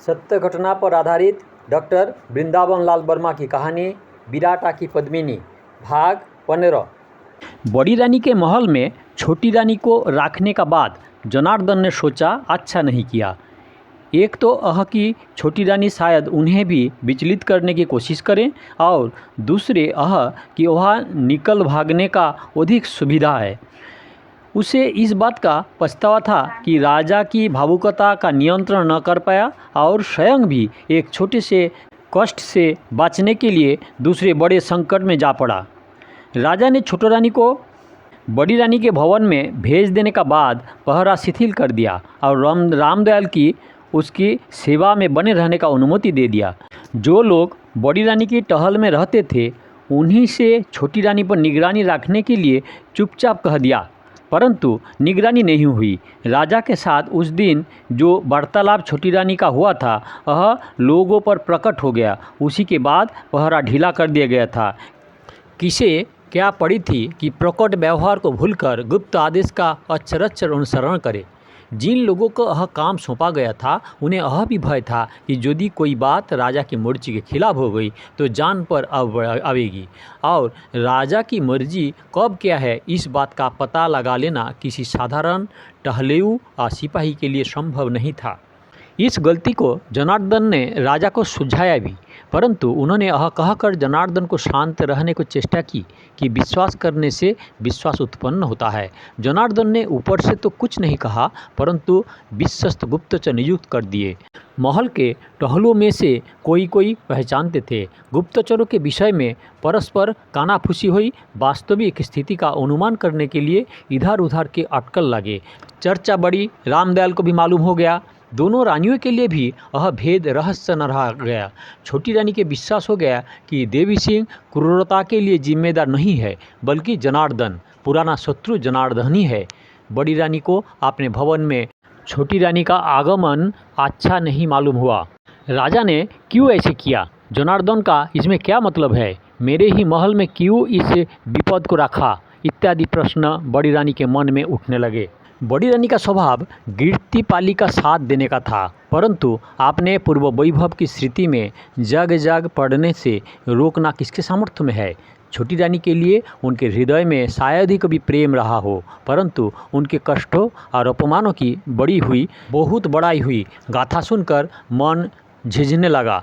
सत्य घटना पर आधारित डॉक्टर वृंदावन लाल वर्मा की कहानी विराटा की पद्मिनी भाग 15। बड़ी रानी के महल में छोटी रानी को रखने का बाद जनार्दन ने सोचा अच्छा नहीं किया। एक तो कि छोटी रानी शायद उन्हें भी विचलित करने की कोशिश करें और दूसरे कि वह निकल भागने का अधिक सुविधा है। उसे इस बात का पछतावा था कि राजा की भावुकता का नियंत्रण न कर पाया और स्वयं भी एक छोटे से कष्ट से बचने के लिए दूसरे बड़े संकट में जा पड़ा। राजा ने छोटी रानी को बड़ी रानी के भवन में भेज देने का बाद पहरा शिथिल कर दिया और रामदयाल की उसकी सेवा में बने रहने का अनुमति दे दिया। जो लोग बड़ी रानी की टहल में रहते थे उन्हीं से छोटी रानी पर निगरानी रखने के लिए चुपचाप कह दिया, परंतु निगरानी नहीं हुई। राजा के साथ उस दिन जो वार्तालाप छोटी रानी का हुआ था वह लोगों पर प्रकट हो गया। उसी के बाद पहरा ढीला कर दिया गया था। किसे क्या पड़ी थी कि प्रकट व्यवहार को भूलकर गुप्त आदेश का अक्षरशः अनुसरण करे। जिन लोगों को यह काम सौंपा गया था उन्हें यह भी भय था कि यदि कोई बात राजा की मर्जी के खिलाफ हो गई तो जान पर आवेगी और राजा की मर्जी कब क्या है इस बात का पता लगा लेना किसी साधारण टहलेऊ या सिपाही के लिए संभव नहीं था। इस गलती को जनार्दन ने राजा को सुझाया भी, परंतु उन्होंने यह कहकर जनार्दन को शांत रहने की चेष्टा की कि विश्वास करने से विश्वास उत्पन्न होता है। जनार्दन ने ऊपर से तो कुछ नहीं कहा, परंतु विश्वस्त गुप्तचर नियुक्त कर दिए। महल के टहलों में से कोई पहचानते थे। गुप्तचरों के विषय में परस्पर कानाफूसी हुई। वास्तविक स्थिति का अनुमान करने के लिए इधर उधर के अटकल लगे। चर्चा बड़ी रामदयाल को भी मालूम हो गया। दोनों रानियों के लिए भी यह भेद रहस्य न रह गया। छोटी रानी के विश्वास हो गया कि देवी सिंह क्रूरता के लिए जिम्मेदार नहीं है, बल्कि जनार्दन, पुराना शत्रु जनार्दन ही है। बड़ी रानी को अपने भवन में छोटी रानी का आगमन अच्छा नहीं मालूम हुआ। राजा ने क्यों ऐसे किया? जनार्दन का इसमें क्या मतलब है? मेरे ही महल में क्यों इस विपद को रखा? इत्यादि प्रश्न बड़ी रानी के मन में उठने लगे। बड़ी रानी का स्वभाव गिरती पाली का साथ देने का था, परंतु आपने पूर्व वैभव की स्थिति में जग जग पड़ने से रोकना किसके सामर्थ्य में है। छोटी रानी के लिए उनके हृदय में शायद ही कभी प्रेम रहा हो, परंतु उनके कष्टों और अपमानों की बहुत बड़ाई हुई गाथा सुनकर मन झिझने लगा।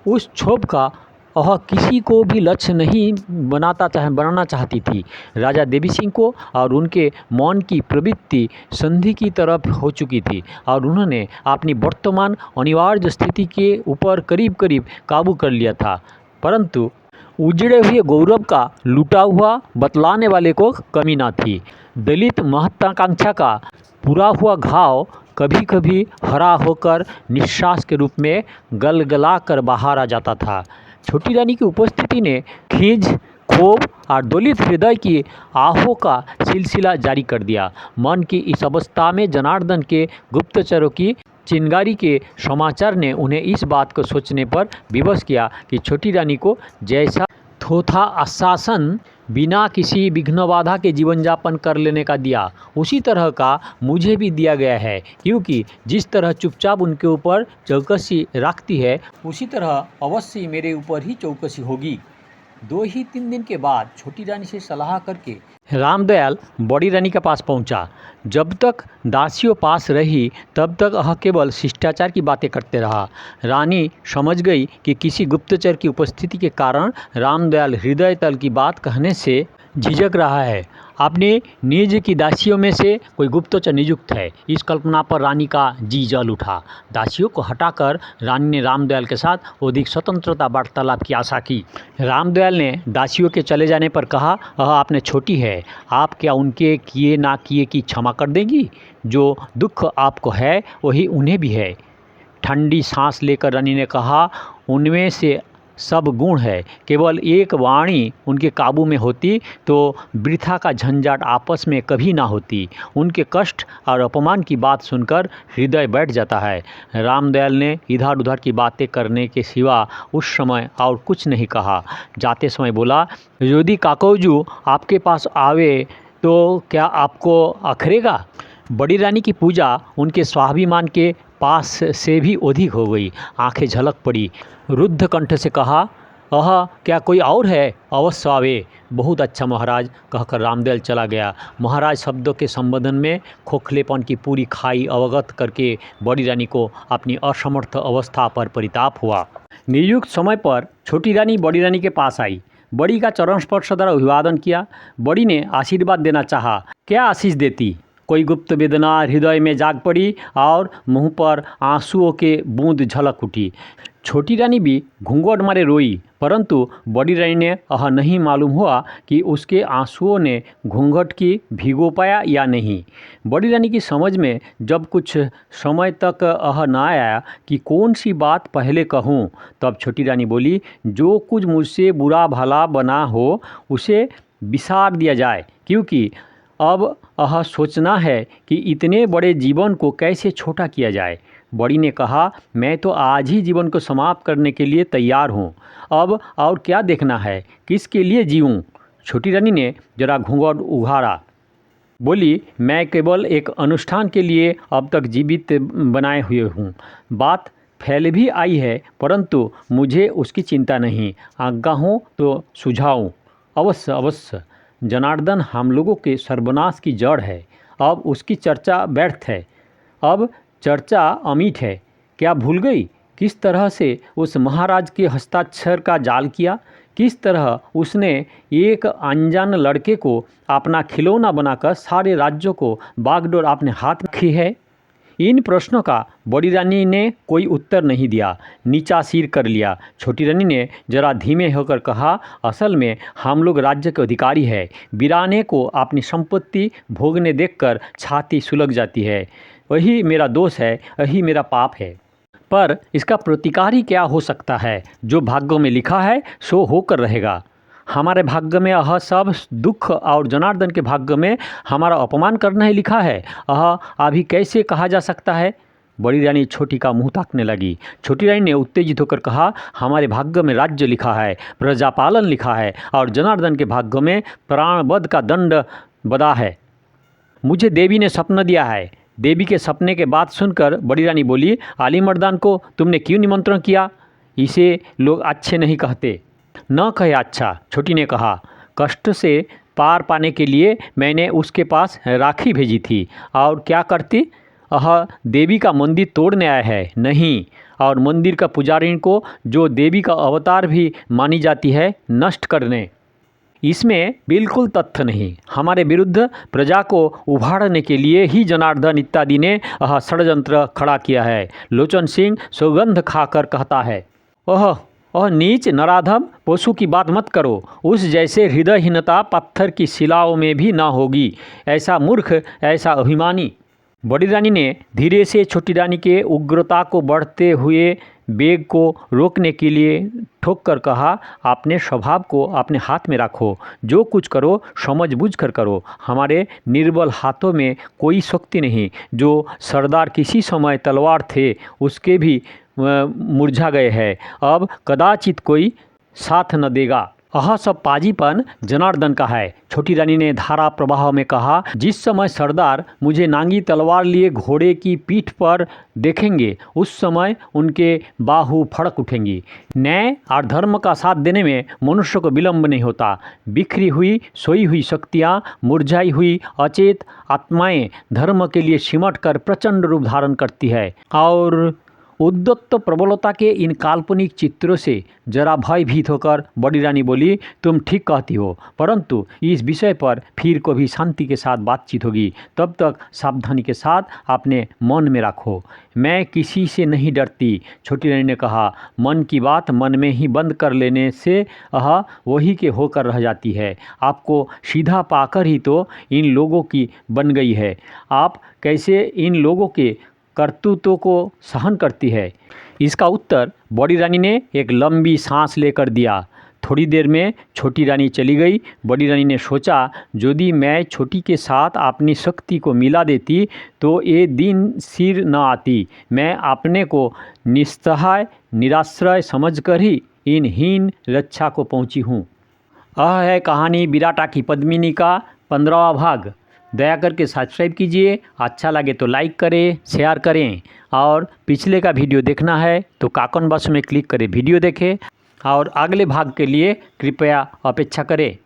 उस क्षोभ का वह किसी को भी लक्ष्य नहीं बनाना चाहती थी। राजा देवी सिंह को और उनके मन की प्रवृत्ति संधि की तरफ हो चुकी थी और उन्होंने अपनी वर्तमान अनिवार्य स्थिति के ऊपर करीब करीब काबू कर लिया था, परंतु उजड़े हुए गौरव का लूटा हुआ बतलाने वाले को कमी न थी। दलित महत्वाकांक्षा का पूरा हुआ घाव कभी कभी हरा होकर निश्वास के रूप में गलगला कर बाहर आ जाता था। छोटी रानी की उपस्थिति ने खींच क्षोभ और दलित हृदय की आहों का सिलसिला जारी कर दिया। मन की इस अवस्था में जनार्दन के गुप्तचरों की चिंगारी के समाचार ने उन्हें इस बात को सोचने पर विवश किया कि छोटी रानी को जैसा थोथा आश्वासन बिना किसी विघ्न बाधा के जीवन यापन कर लेने का दिया, उसी तरह का मुझे भी दिया गया है, क्योंकि जिस तरह चुपचाप उनके ऊपर चौकसी रखती है उसी तरह अवश्य मेरे ऊपर ही चौकसी होगी। 2-3 दिन के बाद छोटी रानी से सलाह करके रामदयाल बड़ी रानी के पास पहुंचा। जब तक दासियों पास रही तब तक वह केवल शिष्टाचार की बातें करते रहा। रानी समझ गई कि किसी गुप्तचर की उपस्थिति के कारण रामदयाल हृदय तल की बात कहने से झिझक रहा है। अपने निज की दासियों में से कोई गुप्तचर नियुक्त है, इस कल्पना पर रानी का जी जल उठा। दासियों को हटाकर रानी ने रामदयाल के साथ अधिक स्वतंत्रता वार्तालाप की आशा की। रामदयाल ने दासियों के चले जाने पर कहा, वह आपने छोटी है, आप क्या उनके किए ना किए की क्षमा कर देंगी? जो दुख आपको है वही उन्हें भी है। ठंडी सांस लेकर रानी ने कहा, उनमें से सब गुण है, केवल एक वाणी उनके काबू में होती तो वृथा का झंझट आपस में कभी ना होती। उनके कष्ट और अपमान की बात सुनकर हृदय बैठ जाता है। रामदयाल ने इधर उधर की बातें करने के सिवा उस समय और कुछ नहीं कहा। जाते समय बोला, यदि काकौजू आपके पास आवे तो क्या आपको अखरेगा? बड़ी रानी की पूजा उनके स्वाभिमान के पास से भी अधिक हो गई। आंखें झलक पड़ी। रुद्ध कंठ से कहा, क्या कोई और है? अवश्य आवे। बहुत अच्छा महाराज, कहकर रामदयाल चला गया। महाराज शब्दों के संबोधन में खोखलेपन की पूरी खाई अवगत करके बड़ी रानी को अपनी असमर्थ अवस्था पर परिताप हुआ। नियुक्त समय पर छोटी रानी बड़ी रानी के पास आई। बड़ी का चरण स्पर्श द्वारा अभिवादन किया। बड़ी ने आशीर्वाद देना चाहा। क्या आशीष देती? कोई गुप्त वेदना हृदय में जाग पड़ी और मुंह पर आंसुओं के बूंद झलक उठी। छोटी रानी भी घूंघट मारे रोई, परंतु बड़ी रानी ने नहीं मालूम हुआ कि उसके आंसुओं ने घूंघट की भिगो पाया या नहीं। बड़ी रानी की समझ में जब कुछ समय तक न आया कि कौन सी बात पहले कहूँ, तब छोटी रानी बोली, जो कुछ मुझसे बुरा भला बना हो उसे बिसार दिया जाए, क्योंकि अब सोचना है कि इतने बड़े जीवन को कैसे छोटा किया जाए। बड़ी ने कहा, मैं तो आज ही जीवन को समाप्त करने के लिए तैयार हूँ। अब और क्या देखना है? किसके लिए जीऊँ? छोटी रानी ने जरा घूंघट उघाड़ा। बोली, मैं केवल एक अनुष्ठान के लिए अब तक जीवित बनाए हुए हूँ। बात फैल भी आई है, परंतु मुझे उसकी चिंता नहीं। आज्ञा हो तो सुझाऊँ। अवश्य अवश्य। जनार्दन हम लोगों के सर्वनाश की जड़ है। अब उसकी चर्चा व्यर्थ है। अब चर्चा अमीठ है। क्या भूल गई किस तरह से उस महाराज के हस्ताक्षर का जाल किया? किस तरह उसने एक अनजान लड़के को अपना खिलौना बनाकर सारे राज्यों को बागडोर अपने हाथ में रखी है? इन प्रश्नों का बड़ी रानी ने कोई उत्तर नहीं दिया। नीचा सिर कर लिया। छोटी रानी ने जरा धीमे होकर कहा, असल में हम लोग राज्य के अधिकारी हैं। वीराने को अपनी संपत्ति भोगने देखकर छाती सुलग जाती है। वही मेरा दोष है, यही मेरा पाप है। पर इसका प्रतिकार क्या हो सकता है? जो भाग्यों में लिखा है सो होकर रहेगा। हमारे भाग्य में सब दुख और जनार्दन के भाग्य में हमारा अपमान करना ही लिखा है। अभी कैसे कहा जा सकता है? बड़ी रानी छोटी का मुंह ताकने लगी। छोटी रानी ने उत्तेजित होकर कहा, हमारे भाग्य में राज्य लिखा है, प्रजापालन लिखा है और जनार्दन के भाग्य में प्राणवध का दंड बदा है। मुझे देवी ने सपना दिया है। देवी के सपने के बात सुनकर बड़ी रानी बोली, आली मर्दान को तुमने क्यों निमंत्रण किया? इसे लोग अच्छे नहीं कहते। न कहे अच्छा, छोटी ने कहा। कष्ट से पार पाने के लिए मैंने उसके पास राखी भेजी थी। और क्या करती? देवी का मंदिर तोड़ने आया है? नहीं। और मंदिर का पुजारी को, जो देवी का अवतार भी मानी जाती है, नष्ट करने। इसमें बिल्कुल तथ्य नहीं। हमारे विरुद्ध प्रजा को उभारने के लिए ही जनार्दन इत्यादि ने षड्यंत्र खड़ा किया है। लोचन सिंह सौगंध खाकर कहता है, और नीच नराधम पशु की बात मत करो। उस जैसे हृदयहीनता पत्थर की शिलाओं में भी ना होगी। ऐसा मूर्ख, ऐसा अभिमानी। बड़ी रानी ने धीरे से छोटी रानी के उग्रता को बढ़ते हुए वेग को रोकने के लिए ठोक कर कहा, अपने स्वभाव को अपने हाथ में रखो। जो कुछ करो समझबूझ कर करो। हमारे निर्बल हाथों में कोई शक्ति नहीं। जो सरदार किसी समय तलवार थे उसके भी मुरझा गए हैं। अब कदाचित कोई साथ न देगा। सब पाजीपन जनार्दन का है। छोटी रानी ने धारा प्रवाह में कहा, जिस समय सरदार मुझे नांगी तलवार लिए घोड़े की पीठ पर देखेंगे उस समय उनके बाहु फड़क उठेंगी। न्याय और धर्म का साथ देने में मनुष्य को विलंब नहीं होता। बिखरी हुई सोई हुई शक्तियाँ, मुरझाई हुई अचेत आत्माएं धर्म के लिए सिमट कर प्रचंड रूप धारण करती है। और उद्दत्त प्रबलता के इन काल्पनिक चित्रों से जरा भयभीत होकर बड़ी रानी बोली, तुम ठीक कहती हो, परंतु इस विषय पर फिर कभी शांति के साथ बातचीत होगी। तब तक सावधानी के साथ अपने मन में रखो। मैं किसी से नहीं डरती। छोटी रानी ने कहा, मन की बात मन में ही बंद कर लेने से वही के होकर रह जाती है। आपको सीधा पाकर ही तो इन लोगों की बन गई है। आप कैसे इन लोगों के करतूतों को सहन करती है? इसका उत्तर बड़ी रानी ने एक लंबी सांस लेकर दिया। थोड़ी देर में छोटी रानी चली गई। बड़ी रानी ने सोचा, यदि मैं छोटी के साथ अपनी शक्ति को मिला देती तो ये दिन सिर न आती। मैं अपने को निस्सहाय निराश्रय समझकर ही इन हीन रक्षा को पहुंची हूँ। यह है कहानी विराटा की पद्मिनी का 15वां भाग। दया करके सब्सक्राइब कीजिए। अच्छा लगे तो लाइक करें, शेयर करें और पिछले का वीडियो देखना है तो काकन बॉक्स में क्लिक करें, वीडियो देखें और अगले भाग के लिए कृपया अपेक्षा करें।